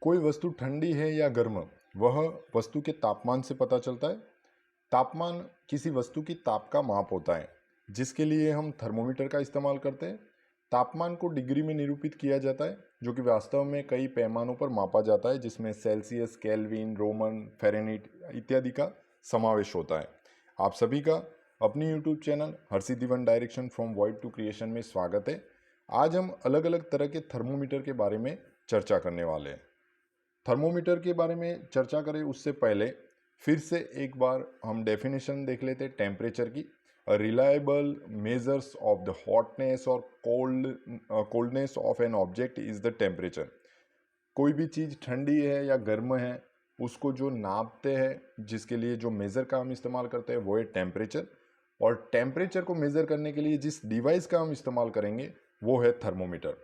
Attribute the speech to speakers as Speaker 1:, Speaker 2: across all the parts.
Speaker 1: कोई वस्तु ठंडी है या गर्म, वह वस्तु के तापमान से पता चलता है। तापमान किसी वस्तु की ताप का माप होता है, जिसके लिए हम थर्मोमीटर का इस्तेमाल करते हैं। तापमान को डिग्री में निरूपित किया जाता है, जो कि वास्तव में कई पैमानों पर मापा जाता है, जिसमें सेल्सियस, केल्विन, रोमन, फ़ारेनहीट इत्यादि का समावेश होता है। आप सभी का अपनी YouTube channel Harshit one direction from void to creation में स्वागत है। आज हम अलग अलग तरह के थर्मोमीटर के बारे में चर्चा करने वाले हैं। थर्मोमीटर के बारे में चर्चा करें उससे पहले फिर से एक बार हम डेफिनेशन देख लेते हैं टेम्परेचर की। Reliable measures of the hotness और coldness of an object is the temperature. कोई भी चीज़ ठंडी है या गर्म है, उसको जो नापते हैं, जिसके लिए जो मेज़र का हम इस्तेमाल करते हैं वो है टेम्परेचर। और टेम्परेचर को मेज़र करने के लिए जिस डिवाइस का हम इस्तेमाल करेंगे वो है थर्मोमीटर।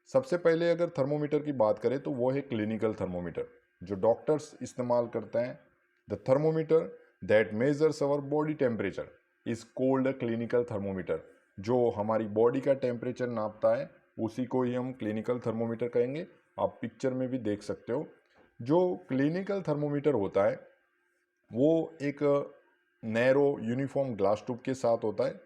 Speaker 1: सबसे पहले अगर थर्मोमीटर की बात करें तो वो है क्लिनिकल थर्मोमीटर, जो डॉक्टर्स इस्तेमाल करते हैं। The thermometer that measures our body temperature is cold a clinical thermometer. जो हमारी बॉडी का टेम्परेचर नापता है उसी को ही हम क्लिनिकल थर्मोमीटर कहेंगे। आप पिक्चर में भी देख सकते हो। जो क्लिनिकल थर्मोमीटर होता है वो एक नैरो यूनिफॉर्म ग्लास ट्यूब के साथ होता है।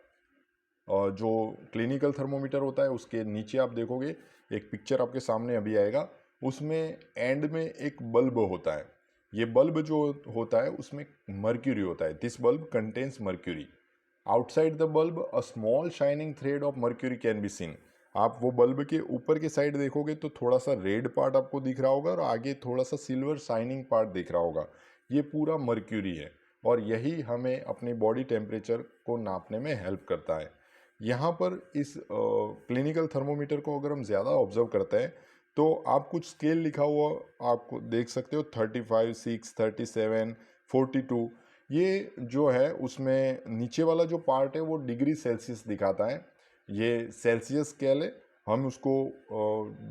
Speaker 1: और जो क्लिनिकल थर्मोमीटर होता है उसके नीचे आप देखोगे एक पिक्चर आपके सामने अभी आएगा, उसमें एंड में एक बल्ब होता है। ये बल्ब जो होता है उसमें मर्क्यूरी होता है। This bulb contains mercury. Outside the bulb a small shining thread of mercury can be seen. आप वो बल्ब के ऊपर के साइड देखोगे तो थोड़ा सा रेड पार्ट आपको दिख रहा होगा और आगे थोड़ा सा सिल्वर शाइनिंग पार्ट दिख रहा होगा। ये पूरा मर्क्यूरी है और यही हमें अपनी बॉडी टेम्परेचर को नापने में हेल्प करता है। यहाँ पर इस क्लिनिकल थर्मोमीटर को अगर हम ज़्यादा ऑब्जर्व करते हैं तो आप कुछ स्केल लिखा हुआ आपको देख सकते हो। 35, 6, 37, 42। ये जो है उसमें नीचे वाला जो पार्ट है वो डिग्री सेल्सियस दिखाता है। ये सेल्सियस स्केल है, हम उसको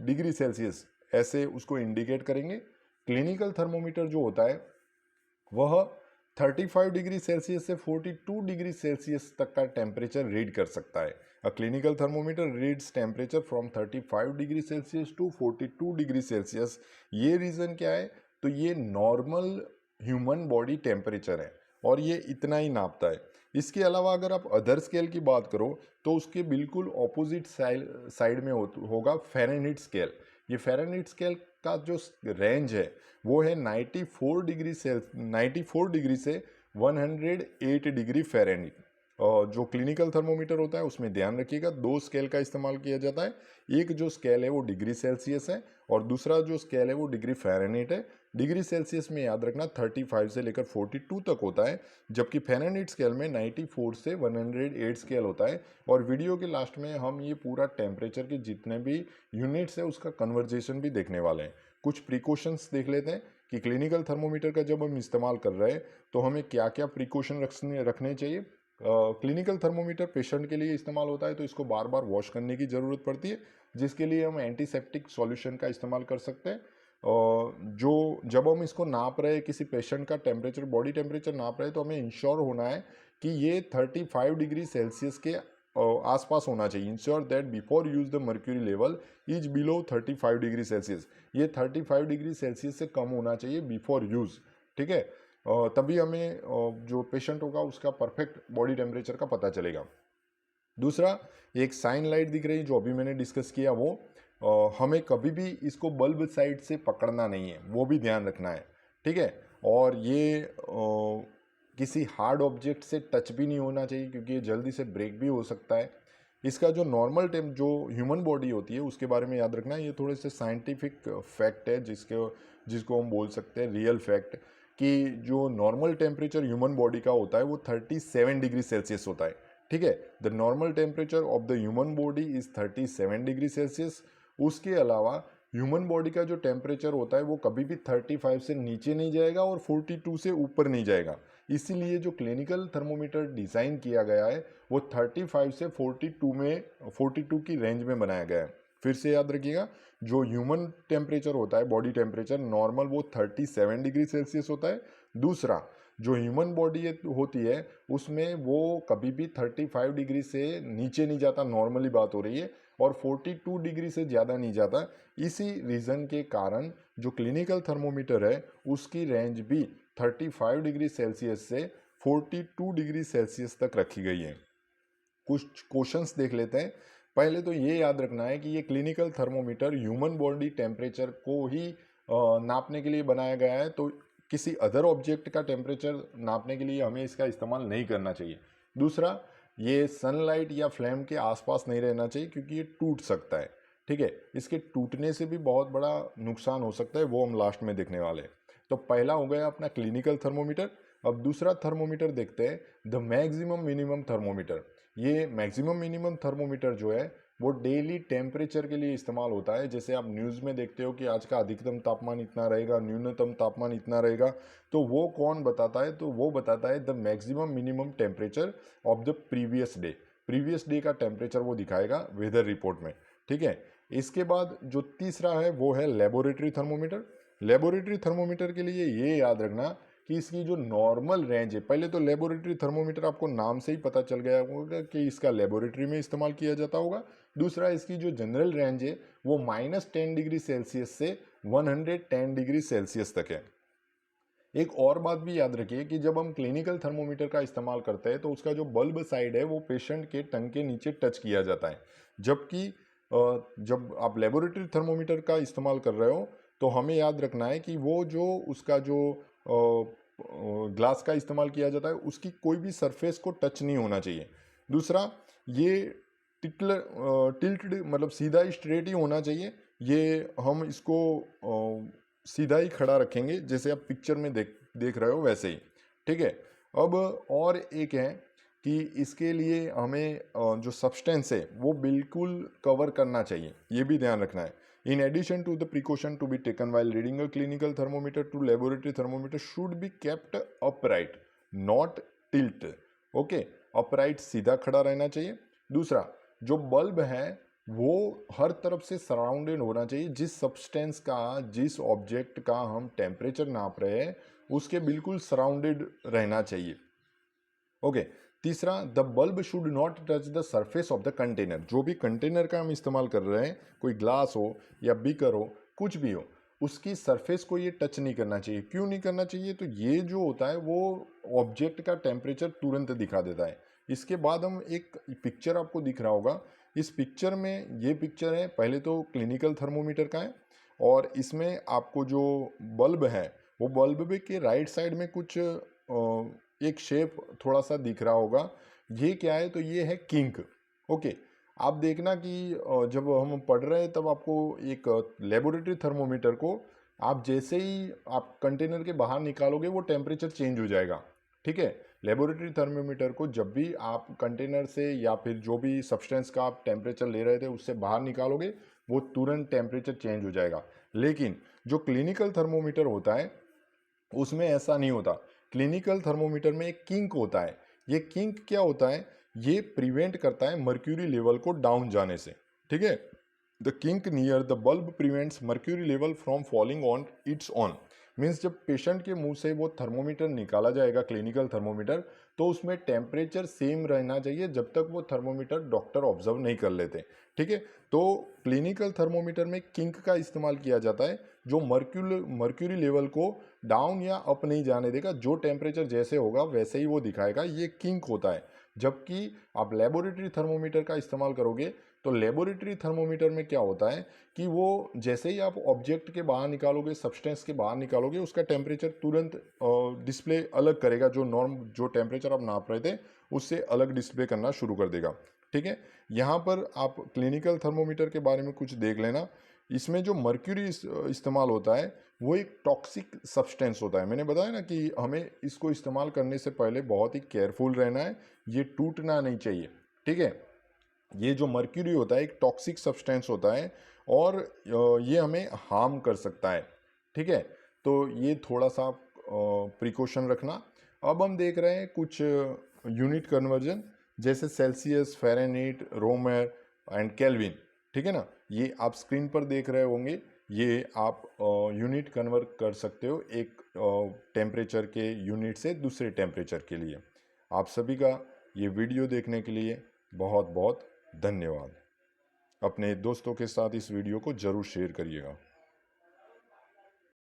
Speaker 1: डिग्री सेल्सियस ऐसे उसको इंडिकेट करेंगे। क्लिनिकल थर्मोमीटर जो होता है वह 35 डिग्री सेल्सियस से 42 डिग्री सेल्सियस तक का टेम्परेचर रीड कर सकता है। A clinical thermometer reads temperature from 35 degree Celsius to 42 degree Celsius. ये रीज़न क्या है? तो ये नॉर्मल ह्यूमन बॉडी टेम्परेचर है और ये इतना ही नापता है। इसके अलावा अगर आप अदर स्केल की बात करो तो उसके बिल्कुल ऑपोजिट साइड में होगा फ़ारेनहीट स्केल। ये फ़ारेनहीट स्केल का जो रेंज है वो है 94 डिग्री से 108 डिग्री फ़ारेनहीट। और जो क्लिनिकल थर्मोमीटर होता है उसमें ध्यान रखिएगा दो स्केल का इस्तेमाल किया जाता है। एक जो स्केल है वो डिग्री सेल्सियस है और दूसरा जो स्केल है वो डिग्री फ़ारेनहीट है। डिग्री सेल्सियस में याद रखना 35 से लेकर 42 तक होता है, जबकि फ़ारेनहीट स्केल में 94 से 108 स्केल होता है। और वीडियो के लास्ट में हम ये पूरा टेम्परेचर के जितने भी यूनिट्स है उसका कन्वर्जेशन भी देखने वाले हैं। कुछ प्रिकॉशंस देख लेते हैं कि क्लिनिकल थर्मोमीटर का जब हम इस्तेमाल कर रहे हैं तो हमें क्या क्या प्रिकॉशन रखने चाहिए। क्लिनिकल थर्मोमीटर पेशेंट के लिए इस्तेमाल होता है तो इसको बार बार वॉश करने की ज़रूरत पड़ती है, जिसके लिए हम एंटीसेप्टिक सॉल्यूशन का इस्तेमाल कर सकते हैं। जो जब हम इसको नाप रहे हैं किसी पेशेंट का टेम्परेचर, बॉडी टेम्परेचर नाप रहे हैं, तो हमें इंश्योर होना है कि ये 35 डिग्री सेल्सियस के आसपास होना चाहिए। Ensure that before use the mercury level is below 35 degree Celsius. ये 35 डिग्री सेल्सियस से कम होना चाहिए बिफोर यूज़। ठीक है, तभी हमें जो पेशेंट होगा उसका परफेक्ट बॉडी टेम्परेचर का पता चलेगा। दूसरा, एक साइन लाइट दिख रही जो अभी मैंने डिस्कस किया, वो हमें कभी भी इसको बल्ब साइड से पकड़ना नहीं है, वो भी ध्यान रखना है। ठीक है, और ये किसी हार्ड ऑब्जेक्ट से टच भी नहीं होना चाहिए क्योंकि ये जल्दी से ब्रेक भी हो सकता है। इसका जो नॉर्मल जो ह्यूमन बॉडी होती है उसके बारे में याद रखना है। ये थोड़े से साइंटिफिक फैक्ट है जिसको हम बोल सकते हैं रियल फैक्ट, कि जो नॉर्मल टेम्परेचर ह्यूमन बॉडी का होता है वो 37 डिग्री सेल्सियस होता है। ठीक है, the normal temperature of the human body is 37 degree Celsius. उसके अलावा ह्यूमन बॉडी का जो टेम्परेचर होता है वो कभी भी 35 से नीचे नहीं जाएगा और 42 से ऊपर नहीं जाएगा। इसीलिए जो क्लिनिकल थर्मोमीटर डिज़ाइन किया गया है वो 35 से 42 की रेंज में बनाया गया है। फिर से याद रखिएगा, जो ह्यूमन टेम्परेचर होता है, बॉडी टेम्परेचर नॉर्मल, वो 37 डिग्री सेल्सियस होता है। दूसरा, जो ह्यूमन बॉडी होती है उसमें वो कभी भी 35 डिग्री से नीचे नहीं जाता, नॉर्मली बात हो रही है। और 42 डिग्री से ज़्यादा नहीं जाता। इसी रीज़न के कारण जो क्लिनिकल थर्मोमीटर है उसकी रेंज भी 35 डिग्री सेल्सियस से 42 डिग्री सेल्सियस तक रखी गई है। कुछ क्वेश्चंस देख लेते हैं। पहले तो ये याद रखना है कि ये clinical thermometer human body temperature को ही नापने के लिए बनाया गया है, तो किसी अदर ऑब्जेक्ट का टेम्परेचर नापने के लिए हमें इसका इस्तेमाल नहीं करना चाहिए। दूसरा, ये सनलाइट या फ्लेम के आसपास नहीं रहना चाहिए क्योंकि ये टूट सकता है। ठीक है, इसके टूटने से भी बहुत बड़ा नुकसान हो सकता है, वो हम लास्ट में देखने वाले हैं। तो पहला हो गया अपना क्लिनिकल थर्मोमीटर। अब दूसरा थर्मोमीटर देखते हैं, द मैक्सिमम मिनिमम थर्मोमीटर। ये मैक्सिमम मिनिमम थर्मोमीटर जो है वो डेली टेम्परेचर के लिए इस्तेमाल होता है। जैसे आप न्यूज़ में देखते हो कि आज का अधिकतम तापमान इतना रहेगा, न्यूनतम तापमान इतना रहेगा, तो वो कौन बताता है? तो वो बताता है the maximum minimum temperature of the previous day. Previous day का टेम्परेचर वो दिखाएगा वेदर रिपोर्ट में। ठीक है, इसके बाद जो तीसरा है वो है लेबोरेटरी थर्मोमीटर। लेबोरेटरी थर्मोमीटर के लिए ये याद रखना कि इसकी जो नॉर्मल रेंज है, पहले तो लेबोरेटरी थर्मोमीटर आपको नाम से ही पता चल गया होगा कि इसका लेबोरेटरी में इस्तेमाल किया जाता होगा। दूसरा, इसकी जो जनरल रेंज है वो -10 डिग्री सेल्सियस से 110 डिग्री सेल्सियस तक है। एक और बात भी याद रखिए कि जब हम क्लिनिकल थर्मोमीटर का इस्तेमाल करते हैं तो उसका जो बल्ब साइड है वो पेशेंट के टंग के नीचे टच किया जाता है, जबकि जब आप लेबोरेटरी थर्मोमीटर का इस्तेमाल कर रहे हो तो हमें याद रखना है कि वो जो उसका जो ग्लास का इस्तेमाल किया जाता है उसकी कोई भी सरफेस को टच नहीं होना चाहिए। दूसरा, ये टिल्टेड मतलब सीधा स्ट्रेट ही होना चाहिए। ये हम इसको सीधा ही खड़ा रखेंगे, जैसे आप पिक्चर में देख रहे हो वैसे ही। ठीक है, अब और एक है कि इसके लिए हमें जो सब्सटेंस है वो बिल्कुल कवर करना चाहिए, ये भी ध्यान रखना है। In addition to the precaution to be taken while reading a clinical thermometer to laboratory thermometer should be kept upright not tilt. Okay, upright सीधा खड़ा रहना चाहिए। दूसरा, जो बल्ब है वो हर तरफ से सराउंडेड होना चाहिए। जिस सब्सटेंस का, जिस ऑब्जेक्ट का हम टेम्परेचर नाप रहे हैं उसके बिल्कुल सराउंडेड रहना चाहिए। ओके, तीसरा, the bulb should not touch the surface of the container. जो भी कंटेनर का हम इस्तेमाल कर रहे हैं, कोई ग्लास हो या बीकर हो, कुछ भी हो, उसकी सरफेस को ये टच नहीं करना चाहिए। क्यों नहीं करना चाहिए? तो ये जो होता है वो ऑब्जेक्ट का टेम्परेचर तुरंत दिखा देता है। इसके बाद हम एक पिक्चर आपको दिख रहा होगा, इस पिक्चर में, ये पिक्चर है पहले तो क्लिनिकल थर्मोमीटर का है, और इसमें आपको जो बल्ब है वो बल्ब के राइट साइड में कुछ एक शेप थोड़ा सा दिख रहा होगा। ये क्या है? तो ये है किंक। ओके, आप देखना कि जब हम पढ़ रहे हैं तब आपको एक लेबोरेटरी थर्मोमीटर को आप जैसे ही आप कंटेनर के बाहर निकालोगे वो टेम्परेचर चेंज हो जाएगा। ठीक है, लेबोरेटरी थर्मोमीटर को जब भी आप कंटेनर से या फिर जो भी सब्सटेंस का आप टेम्परेचर ले रहे थे उससे बाहर निकालोगे वो तुरंत टेम्परेचर चेंज हो जाएगा। लेकिन जो क्लिनिकल थर्मोमीटर होता है उसमें ऐसा नहीं होता। क्लिनिकल थर्मोमीटर में एक किंक होता है। ये किंक क्या होता है? ये प्रिवेंट करता है मर्क्यूरी लेवल को डाउन जाने से। ठीक है, the kink near the bulb prevents mercury level from falling on it's on. Means जब पेशेंट के मुंह से वो थर्मोमीटर निकाला जाएगा, क्लिनिकल थर्मोमीटर, तो उसमें टेम्परेचर सेम रहना चाहिए जब तक वो थर्मोमीटर डॉक्टर ऑब्जर्व नहीं कर लेते। ठीक है, तो क्लिनिकल थर्मोमीटर में किंक का इस्तेमाल किया जाता है जो मर्क्यूरी लेवल को डाउन या अप नहीं जाने देगा। जो टेम्परेचर जैसे होगा वैसे ही वो दिखाएगा, ये किंक होता है। जबकि आप लेबोरेटरी थर्मोमीटर का इस्तेमाल करोगे तो लेबोरेटरी थर्मोमीटर में क्या होता है कि वो जैसे ही आप ऑब्जेक्ट के बाहर निकालोगे, सब्सटेंस के बाहर निकालोगे, उसका टेम्परेचर तुरंत डिस्प्ले अलग करेगा। जो टेम्परेचर आप नाप रहे थे उससे अलग डिस्प्ले करना शुरू कर देगा। ठीक है, यहाँ पर आप क्लिनिकल थर्मोमीटर के बारे में कुछ देख लेना। इसमें जो मर्क्यूरी इस्तेमाल होता है वो एक टॉक्सिक सब्सटेंस होता है। मैंने बताया ना कि हमें इसको इस्तेमाल करने से पहले बहुत ही केयरफुल रहना है, ये टूटना नहीं चाहिए। ठीक है, ये जो मर्क्यूरी होता है एक टॉक्सिक सब्सटेंस होता है और ये हमें हार्म कर सकता है। ठीक है, तो ये थोड़ा सा प्रिकॉशन रखना। अब हम देख रहे हैं कुछ यूनिट कन्वर्जन, जैसे सेल्सियस, फ़ारेनहीट, रोमर एंड केल्विन। ठीक है ना, ये आप स्क्रीन पर देख रहे होंगे। ये आप यूनिट कन्वर्ट कर सकते हो एक टेम्परेचर के यूनिट से दूसरे टेम्परेचर के लिए। आप सभी का ये वीडियो देखने के लिए बहुत बहुत धन्यवाद। अपने दोस्तों के साथ इस वीडियो को ज़रूर शेयर करिएगा।